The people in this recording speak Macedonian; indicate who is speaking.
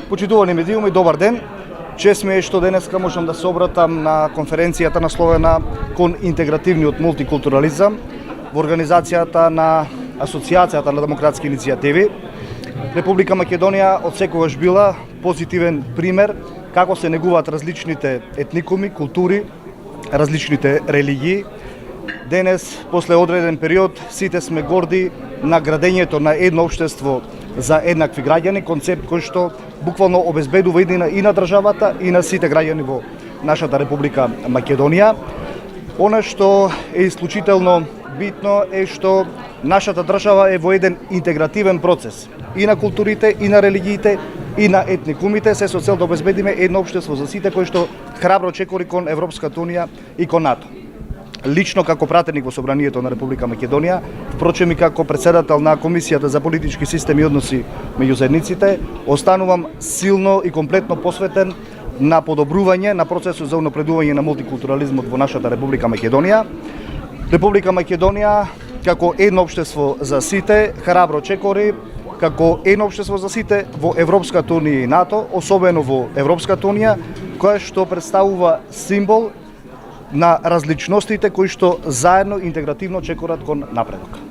Speaker 1: Почитувани медиуми, добар ден. Чест ми е што денеска можам да се обратам на конференцијата насловена кон интегративниот мултикултурализам во организацијата на Асоциацијата на демократски иницијативи. Република Македонија од секогаш била позитивен пример како се негуваат различните етникуми, култури, различните религии. Денес, после одреден период, сите сме горди на градењето на едно општество за еднакви граѓани, концепт кој што буквално обезбедува и на државата и на сите граѓани во нашата Република Македонија. Она што е исклучително битно е што нашата држава е во еден интегративен процес и на културите, и на религиите, и на етникумите, се со цел да обезбедиме едно општество за сите кој што храбро чекори кон Европската унија и кон НАТО. Лично како пратеник во Собранието на Република Македонија, впрочем и како председател на Комисијата за политички системи и односи меѓу заедниците, останувам силно и комплетно посветен на подобрување на процесот за унапредување на мултикултурализмот во нашата Република Македонија. Република Македонија како едно општество за сите храбро чекори како едно општество за сите во Европската унија и НАТО, особено во Европската унија, која што представува символ на различностите кои што заедно интегративно чекорат кон напредок.